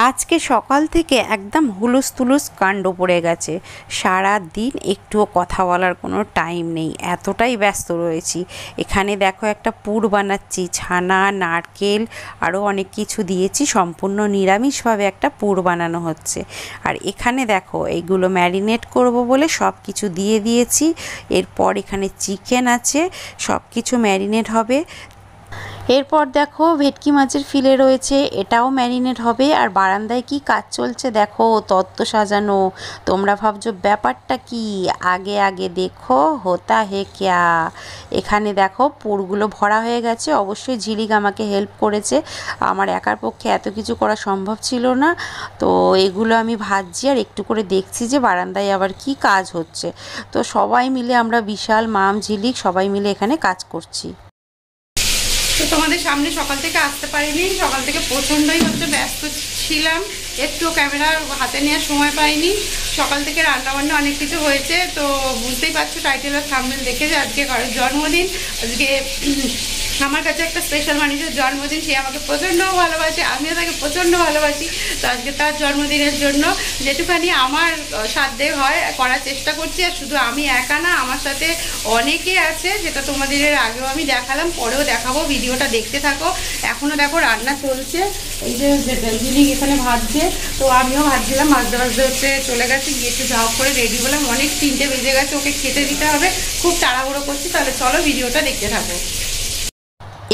আজকে সকাল থেকে একদম হুলুস তুলুস কাণ্ড পড়ে গেছে। সারা দিন একটুও কথা বলার কোনো টাইম নেই, এতটাই ব্যস্ত রয়েছি। এখানে দেখো একটা পুর বানাচ্ছি, ছানা নারকেল আরও অনেক কিছু দিয়েছি, সম্পূর্ণ নিরামিষভাবে একটা পুর বানানো হচ্ছে। আর এখানে দেখো এইগুলো ম্যারিনেট করব বলে সব কিছু দিয়ে দিয়েছি। এরপর এখানে চিকেন আছে, সব কিছু ম্যারিনেট হবে। এরপর দেখো ভেটকি মাছের ফিলে রয়েছে, এটাও ম্যারিনেট হবে। আর বারান্দায় কি কাজ চলছে দেখো, তত্ত্ব সাজানো। তোমরা ভাবছো ব্যাপারটা কি, আগে আগে দেখো হোতা হে ক্যা। এখানে দেখো পুরগুলো ভরা হয়ে গেছে। অবশ্যই ঝিলিক আমাকে হেল্প করেছে, আমার একার পক্ষে এত কিছু করা সম্ভব ছিল না। তো এগুলো আমি ভাজছি আর একটু করে দেখছি যে বারান্দায় আবার কি কাজ হচ্ছে। তো সবাই মিলে আমরা, বিশাল, মাম, ঝিলিক সবাই মিলে এখানে কাজ করছি। তো তোমাদের সামনে সকাল থেকে আসতে পারিনি, সকাল থেকে প্রচণ্ডই ব্যস্ত ছিলাম, একটু ক্যামেরা হাতে নেওয়ার সময় পাইনি। সকাল থেকে রান্নাবান্না অনেক কিছু হয়েছে, তো বুঝতেই পারছো টাইটেল আর থাম্বনেল দেখে যে আজকে কারোর জন্মদিন। আজকে আমার কাছে একটা স্পেশাল মানুষের জন্মদিন, সে আমাকে প্রচণ্ড ভালোবাসে, আমিও তাকে প্রচণ্ড ভালোবাসি। তো আজকে তার জন্মদিনের জন্য যেটুখানি আমার সাধ্যে হয় করার চেষ্টা করছি। আর শুধু আমি একা না, আমার সাথে অনেকে আছে, যেটা তোমাদের এর আগেও আমি দেখালাম, পরেও দেখাবো, ভিডিওটা দেখতে থাকো। এখনও দেখো রান্না চলছে, এই যে ঝিলিক এখানে ভাজছে, তো আমিও ভাজছিলাম, ভাজতে ভাজতে হচ্ছে চলে গেছে, গিয়ে একটু যাও করে রেডি হলাম। অনেক 3টে বেজে গেছে, ওকে খেতে দিতে হবে, খুব তাড়াহুড়ো করছি। তাহলে চলো ভিডিওটা দেখতে থাকো।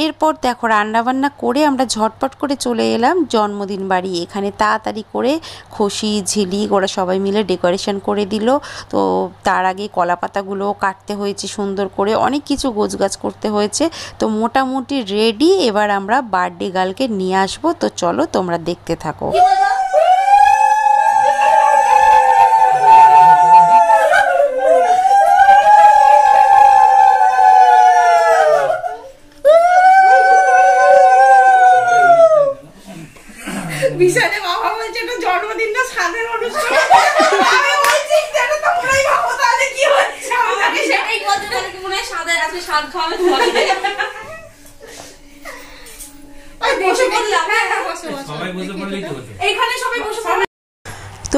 এরপর দেখো রান্নাবান্না করে আমরা ঝটপট করে চলে এলাম জন্মদিন বাড়ি। এখানে তাড়াতাড়ি করে খুশি, ঝিলিক ওরা সবাই মিলে ডেকোরেশন করে দিল। তো তার আগে কলা পাতাগুলো কাটতে হয়েছে সুন্দর করে, অনেক কিছু গোছগাছ করতে হয়েছে। তো মোটামুটি রেডি, এবার আমরা বার্থডে গার্লকে নিয়ে আসবো। তো চলো তোমরা দেখতে থাকো। বিশালে বাবা বলছে এটা জন্মদিন না, স্বাদের অনুষ্ঠান। আমি বলছি এটা তোমরাই ভাবো তাহলে কি হচ্ছে। আমি সেটাই বলতে পারি, মনে হয় স্বাদের আছে, স্বাদ খাওয়াবে তোমাকে। আই বসে বললাম, হ্যাঁ বসে বসে সবাই বসে পড়লেই তো হতো, এইখানে সবাই বসে পড়লে।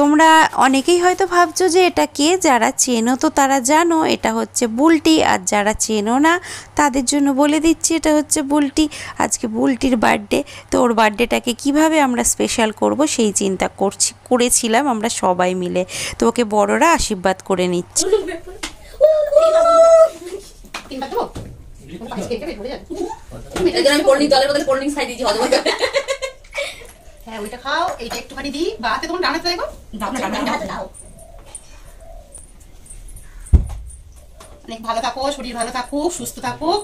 তোমরা অনেকেই হয়তো ভাবছো যে এটা কে, যারা চেনো তো তারা জানো এটা হচ্ছে বুলটি, আর যারা চেনো না তাদের জন্য বলে দিচ্ছি এটা হচ্ছে বুলটি। আজকে বুলটির বার্থডে, তো ওর বার্থডেটাকে কিভাবে আমরা স্পেশাল করব সেই চিন্তা করেছিলাম আমরা সবাই মিলে। তো ওকে বড়রা আশীর্বাদ করে নিচ্ছে। হ্যাঁ ওইটা খাও, এইটা একটুখানি দিই, বাতে তোমার ডানাতে দেখো, দাও। অনেক ভালো থাকো, শরীর ভালো থাকুক, সুস্থ থাকুক,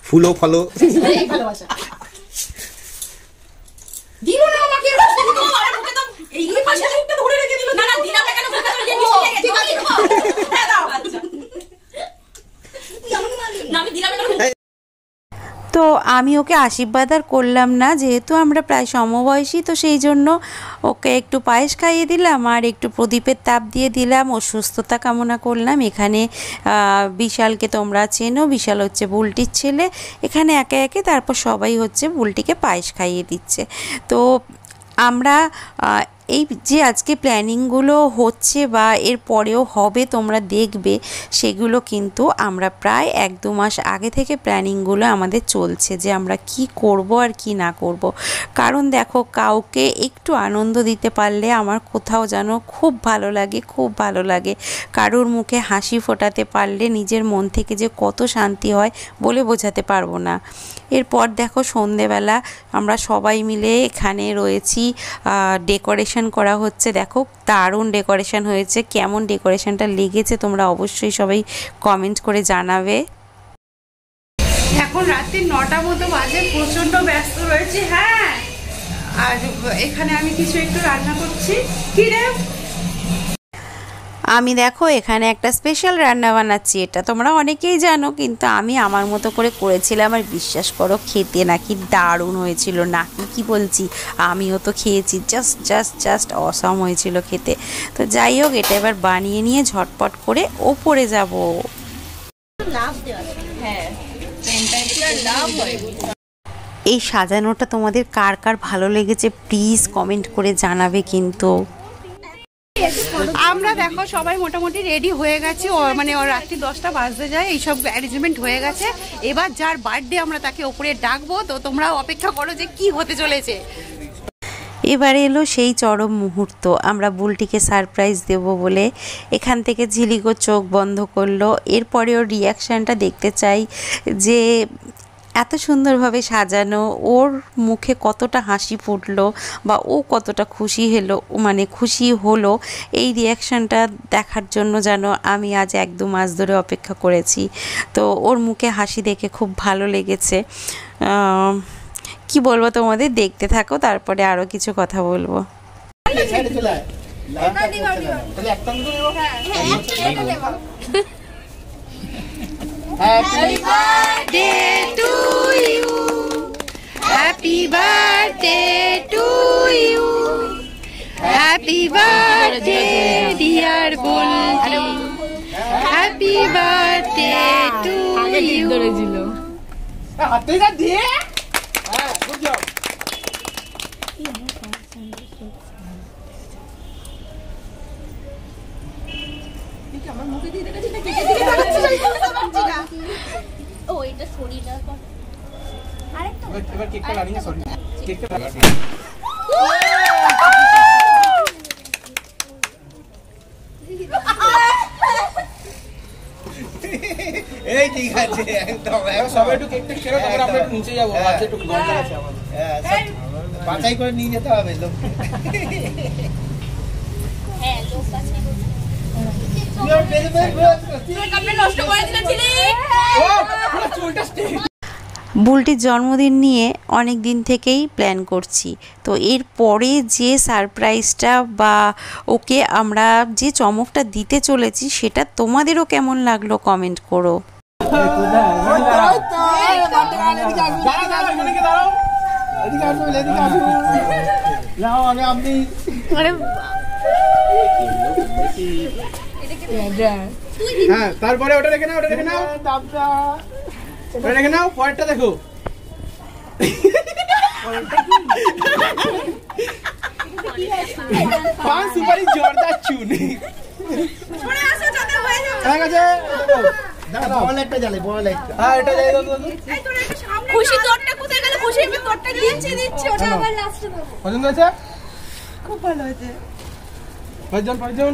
ফুলো ফলো, এই ভালোবাসা দিব না আমাকে। মুখে তো এই পাশে মুখটা ধরে রেখে দিল। না না দিনা কেন মুখে ধরে মিষ্টি লেগে ঠিক আছে, হ্যাঁ দাও। না আমি দিনা কেন। তো আমি ওকে আশীর্বাদ আর করলাম না, যেহেতু আমরা প্রায় সমবয়সী, তো সেই জন্য ওকে একটু পায়েস খাইয়ে দিলাম আর একটু প্রদীপের তাপ দিয়ে দিলাম, ওর সুস্থতা কামনা করলাম। এখানে বিশালকে তোমরা চেনো, বিশাল হচ্ছে বুলটির ছেলে। এখানে একে একে তারপর সবাই হচ্ছে বুলটিকে পায়েস খাইয়ে দিচ্ছে। তো আমরা এই যে আজকে প্ল্যানিংগুলো হচ্ছে বা এর পরেও হবে তোমরা দেখবে, সেগুলো কিন্তু আমরা প্রায় 1-2 মাস আগে থেকে প্ল্যানিংগুলো আমাদের চলছে যে আমরা কি করব আর কি না করব। কারণ দেখো কাউকে একটু আনন্দ দিতে পারলে আমার কোথাও যেন খুব ভালো লাগে, খুব ভালো লাগে। কারোর মুখে হাসি ফোটাতে পারলে নিজের মন থেকে যে কত শান্তি হয় বলে বোঝাতে পারবো না। এরপর দেখো সন্ধেবেলা আমরা সবাই মিলে এখানে রয়েছি, ডেকোরেশন করা হচ্ছে। দেখো দারুণ ডেকোরেশন হয়েছে, কেমন ডেকোরেশনটা লেগেছে তোমরা অবশ্যই সবাই কমেন্ট করে জানাবে। এখন রাত্রি 9টা মতো বাজে, প্রচন্ড ব্যস্ত রয়েছে। হ্যাঁ আর এখানে আমি কিছু একটু রান্না করছি। কি রে, আমি দেখো এখানে একটা স্পেশাল রান্না বানাচ্ছি, এটা তোমরা অনেকেই জানো, কিন্তু আমি আমার মতো করে করেছিলাম। আর বিশ্বাস করো খেতে নাকি দারুণ হয়েছিল, নাকি কি বলছি, আমিও তো খেয়েছি, জাস্ট অসাম হয়েছিল খেতে। তো যাই হোক, এটা এবার বানিয়ে নিয়ে ঝটপট করে ওপরে যাব। এই সাজানোটা তোমাদের কার কার ভালো লেগেছে প্লিজ কমেন্ট করে জানাবে কিন্তু। আমরা দেখো সবাই মোটামুটি রেডি হয়ে গেছি, মানে রাত্রি 10টা বাজতে যায়, এইসব অ্যারেঞ্জমেন্ট হয়ে গেছে। এবার যার বার্থডে আমরা তাকে ওপরে ডাকবো, তো তোমরা অপেক্ষা করো যে কি হতে চলেছে। এবারে এলো সেই চরম মুহূর্ত, আমরা বুলটিকে সারপ্রাইজ দেব বলে এখান থেকে ঝিলিকো চোখ বন্ধ করলো। এরপরে ওর রিয়াকশানটা দেখতে চাই যে এত সুন্দরভাবে সাজানো, ওর মুখে কতটা হাসি ফুটলো বা ও কতটা খুশি হলো এই রিয়াকশানটা দেখার জন্য যেন আমি আজ 1-2 মাস ধরে অপেক্ষা করেছি। তো ওর মুখে হাসি দেখে খুব ভালো লেগেছে। কি বলবো তোমাদের, দেখতে থাকো, তারপরে আরও কিছু কথা বলবো। Happy birthday to you. Happy birthday to you. Happy birthday dear Bulti. Happy birthday to you. Good job. এবার কেকটা লাড়িয়ে সরি কেকটা এই ঠিক আছে একদম সবাই একটু কেকটা খেলো, তারপর আমরা একটু নিচে যাবো, আজকে একটু গরম আছে আমাদের। হ্যাঁ বাছাই করে নিয়ে যেতে হবে লোক। হ্যাঁ লোক বাছাই করতে বুলটির জন্মদিন নিয়ে অনেক দিন থেকেই প্ল্যান করছি, তো এরপরে যে সারপ্রাইজটা বা ওকে আমরা যে চমকটা দিতে চলেছি সেটা তোমাদেরও কেমন লাগলো কমেন্ট করো। হ্যাঁ তারপরে ওটা রেখে নাও, ওটা রেখে নাও, ওটা রেখে নাও, পরেরটা দেখো। পান সুপারি জোরদার চুন খুশি তোরটা কোথায় গেল? খুশি আমি তোরটা দিচ্ছি ওটা আবার লাস্টে দেব। পছন্দ হয়েছে? খুব ভালো হয়েছে। পাঁচজন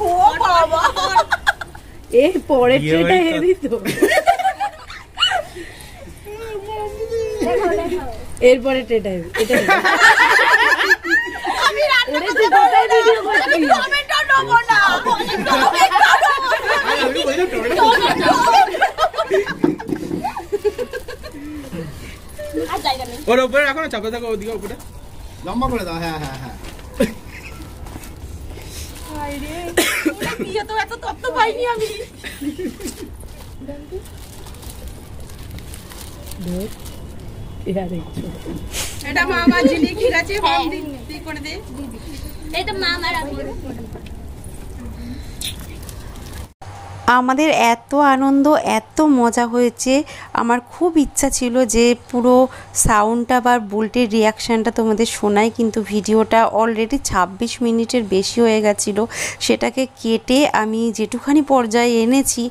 ও বাবা, এর পরে ট্রেটা হেভি তো, এরপরে ট্রেটা হেভি, এটা আমি রান্না করতে ভিডিও করছি, টমেটো নেবো না, ওর উপরে রাখো না, চাপে থাকো ওদিকে উপরে লম্বা করে দাও। হ্যাঁ হ্যাঁ হ্যাঁ তো এত তত্ত্ব পাইনি আমি। এটা মামা যিনি খিরাছে করে দে, এটা মামা রাখবে। আমাদের এত আনন্দ, এত মজা হয়েছে, আমার খুব ইচ্ছা ছিল যে পুরো সাউন্ডটা বা বুলটির রিয়াকশানটা তোমাদের শোনাই, কিন্তু ভিডিওটা অলরেডি 26 মিনিটের বেশি হয়ে গেছিলো। সেটাকে কেটে আমি যেটুখানি পর্যায়ে এনেছি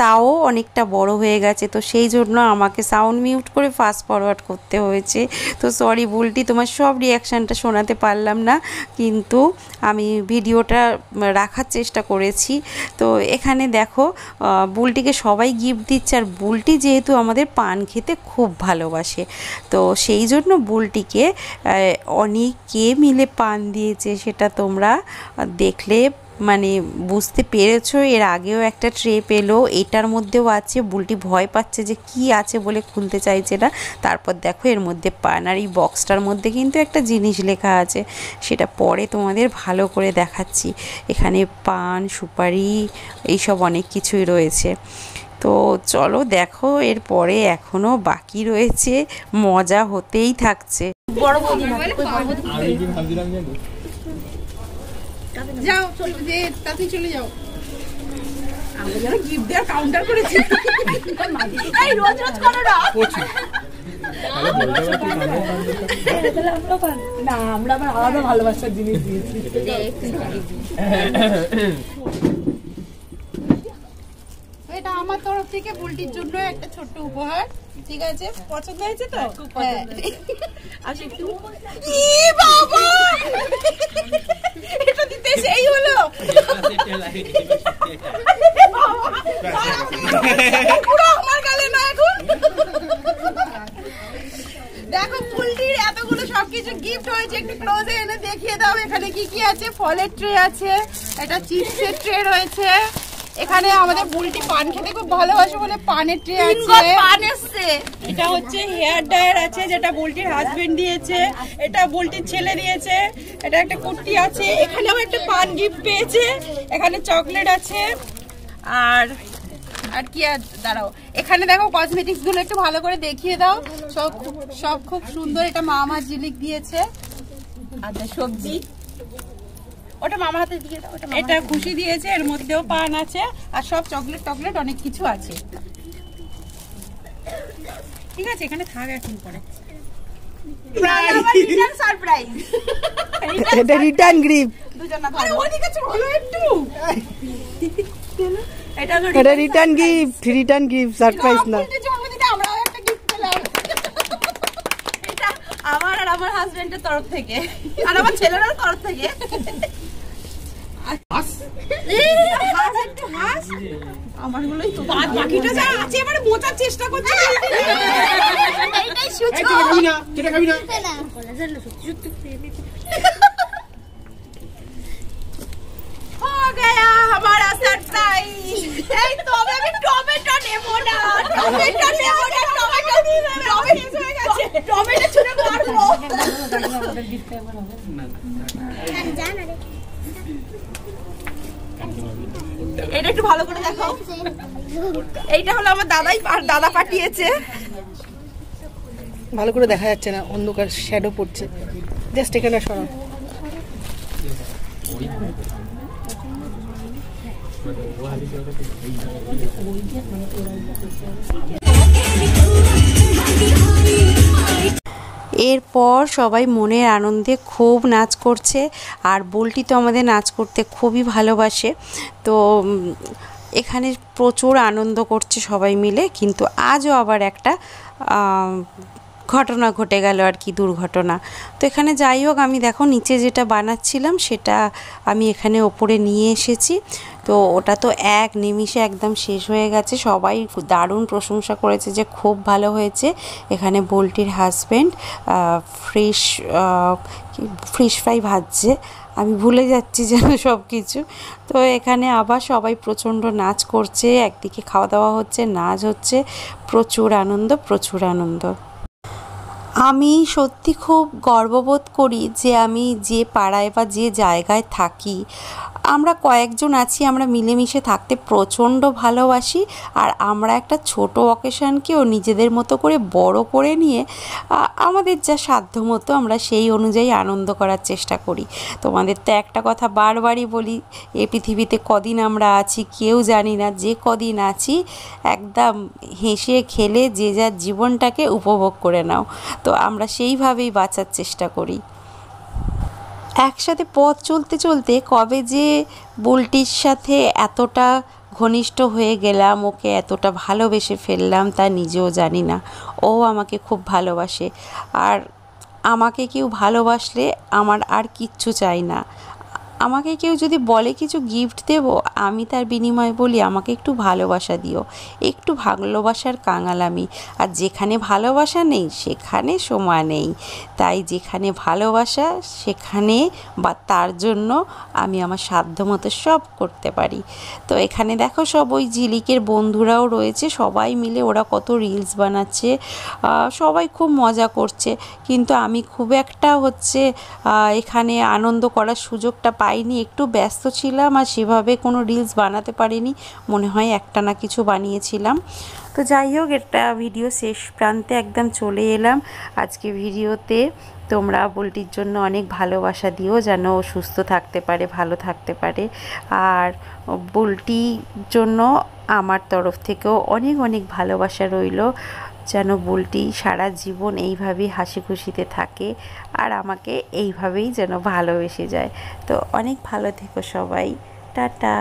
তাও অনেকটা বড় হয়ে গেছে, তো সেই জন্য আমাকে সাউন্ড মিউট করে ফাস্ট ফরওয়ার্ড করতে হয়েছে। তো সরি বুলটি, তোমার সব রিয়াকশানটা শোনাতে পারলাম না, কিন্তু আমি ভিডিওটা রাখার চেষ্টা করেছি। তো এখানে দেখো বুলটিকে সবাই গিফট দিচ্ছে, আর বুলটি যেহেতু আমাদের পান খেতে খুব ভালোবাসে, তো সেই জন্য বুলটিকে অনেকে মিলে পান দিয়েছে, সেটা তোমরা দেখলে মানে বুঝতে পেরেছো। এর আগেও একটা ট্রে পেলো, এটার মধ্যেও আছে। বুলটি ভয় পাচ্ছে যে কি আছে বলে খুলতে চাইছে না। তারপর দেখো এর মধ্যে পান, আর এই বক্সটার মধ্যে কিন্তু একটা জিনিস লেখা আছে, সেটা পরে তোমাদের ভালো করে দেখাচ্ছি। এখানে পান, সুপারি, এইসব অনেক কিছুই রয়েছে। তো চলো দেখো, এরপরে এখনও বাকি রয়েছে, মজা হতেই থাকছে। যাও তাতে চলে যাও, আমরা যারা গিফট দেওয়ার কাউন্টার করেছি। এই রোজ রোজ করো না, না আমরা আবার আলাদা ভালোবাসার জিনিস দিয়েছি। এটা আমার তরফ থেকে বুলটির জন্য একটা ছোট্ট উপহার, ঠিক আছে? পছন্দ হয়েছে তো? হ্যাঁ। আসো একটু। ই বাবা, এটা দিতে সেই হলো। পুরো আমার গালে না এখন। দেখো বুলটির এতগুলো সবকিছু গিফট হয়েছে, একটু ক্লোজে এনে দেখিয়ে দাও এখানে কি কি আছে। ফলের ট্রে আছে, এটা চিপসের ট্রে রয়েছে, এখানে আমাদের বুলটি পান খেতে খুব ভালোবাসে বলে পানের ট্রে আছে, পান এসছে। এটা হচ্ছে হেয়ার ড্রায়ার আছে যেটা বুলটির হাজবেন্ড দিয়েছে, এটা বুলটির ছেলে দিয়েছে, এটা একটা কুর্তি আছে, এখানেও একটা পান গিফট পেয়েছে, এখানে চকলেট আছে। আর আর কি আর দাঁড়াও, এখানে দেখো কসমেটিক্স গুলো একটু ভালো করে দেখিয়ে দাও। সব খুব সুন্দর। এটা মামা জিলিক দিয়েছে। আচ্ছা সবজি ওটা মামা হাতে দিয়ে দাও। এটা খুশি দিয়েছে, এর মধ্যেও পান আছে আর সব চকলেট টকলেট অনেক কিছু আছে। ঠিক আছে, এখানে থাক এখন পরে। সারপ্রাইজ, এটা রিটার্ন গিফট। দুজনা ধরো, ওদিকে চলো একটু। এটা রিটার্ন গিফট, সারপ্রাইজ না। জন্মদিনে আমরাও একটা গিফট পেলাম। এটা আমার আর আমার হাজবেন্ডের তরফ থেকে আর আমার ছেলেরও তরফ থেকে। আমারগুলোই তো বাকিটা যা আছে এবারে বোঝার চেষ্টা করছি। এইটাই সুযোগ। খাবি না, এটা খাবি না। हो गया हमारा सरप्राइज। এই তবে আমি টমেটো নেব না, টমেটো নেব না, টমেটো দিয়ে দেবে। টমেটো হয়ে গেছে, টমেটো ছুঁড়ে মারবো। এটা একটু ভালো করে দেখো। এইটা হলো আমার দাদা পাঠিয়েছে। ভালো করে দেখা যাচ্ছে না, অন্ধকার শ্যাডো পড়ছে। জাস্ট এখানে সরাও। এরপর সবাই মনের আনন্দে খুব নাচ করছে, আর বুলটি তো আমাদের নাচ করতে খুবই ভালোবাসে। তো এখানে প্রচুর আনন্দ করছে সবাই মিলে। কিন্তু আজও আবার একটা ঘটনা ঘটে গেল আর কি, দুর্ঘটনা। তো এখানে যাই হোক, আমি দেখো নিচে যেটা বানাচ্ছিলাম সেটা আমি এখানে ওপরে নিয়ে এসেছি। তো ওটা তো এক নিমিষে একদম শেষ হয়ে গেছে। সবাই দারুণ প্রশংসা করেছে যে খুব ভালো হয়েছে। এখানে বুলটির হাজব্যান্ড ফিশ ফ্রাই ভাজছে, আমি ভুলে যাচ্ছি যেন সব কিছু। তো এখানে আবার সবাই প্রচণ্ড নাচ করছে, একদিকে খাওয়া দাওয়া হচ্ছে, নাচ হচ্ছে, প্রচুর আনন্দ, প্রচুর আনন্দ। আমি সত্যি খুব গর্ববোধ করি যে আমি যে পাড়ায় বা যে জায়গায় থাকি, আমরা কয়েকজন আছি, আমরা মিলেমিশে থাকতে প্রচণ্ড ভালোবাসি। আর আমরা একটা ছোট অকেশনকেও নিজেদের মতো করে বড় করে নিয়ে আমাদের যা সাধ্য মতো আমরা সেই অনুযায়ী আনন্দ করার চেষ্টা করি। তোমাদের তো একটা কথা বারবারই বলি, এই পৃথিবীতে কদিন আমরা আছি কেউ জানি না। যে কদিন আছি একদম হেসে খেলে যে যার জীবনটাকে উপভোগ করে নাও। তো আমরা সেইভাবেই বাঁচার চেষ্টা করি। একসাথে পথ চলতে চলতে কবে যে বুলটির সাথে এতটা ঘনিষ্ঠ হয়ে গেলাম, ওকে এতটা ভালোবেসে ফেললাম তা নিজেও জানি না। ও আমাকে খুব ভালোবাসে, আর আমাকে কেউ ভালোবাসলে আমার আর কিচ্ছু চাই না। আমাকে কেউ যদি বলে কিছু গিফট দেব, আমি তার বিনিময়ে বলি আমাকে একটু ভালোবাসা দিও। একটু ভালোবাসার কাঙাল আমি। আর যেখানে ভালোবাসা নেই সেখানে সময় নেই। তাই যেখানে ভালোবাসা সেখানে বা তার জন্য আমি আমার সাধ্যমতো সব করতে পারি। তো এখানে দেখো সব ওই ঝিলিকের বন্ধুরাও রয়েছে, সবাই মিলে ওরা কত রিলস বানাচ্ছে, সবাই খুব মজা করছে। কিন্তু আমি খুব একটা এখানে আনন্দ করার সুযোগটা পাইনি, একটু ব্যস্ত ছিলাম আর সেভাবে কোনো রিলস বানাতে পারিনি। মনে হয় একটা না কিছু বানিয়েছিলাম। তো যাই হোক, এটা ভিডিও শেষ প্রান্তে একদম চলে এলাম। আজকে ভিডিওতে তোমরা বুলটির জন্য অনেক ভালোবাসা দিও, যেন ও সুস্থ থাকতে পারে, ভালো থাকতে পারে। আর বুলটির জন্য আমার তরফ থেকেও অনেক অনেক ভালোবাসা রইল, যেন বুলটি সারা জীবন এইভাবেই হাসি খুশিতে থাকে আর আমাকে এইভাবেই যেন ভালোবেসে যায়। তো অনেক ভালো থেকো সবাই, টাটা।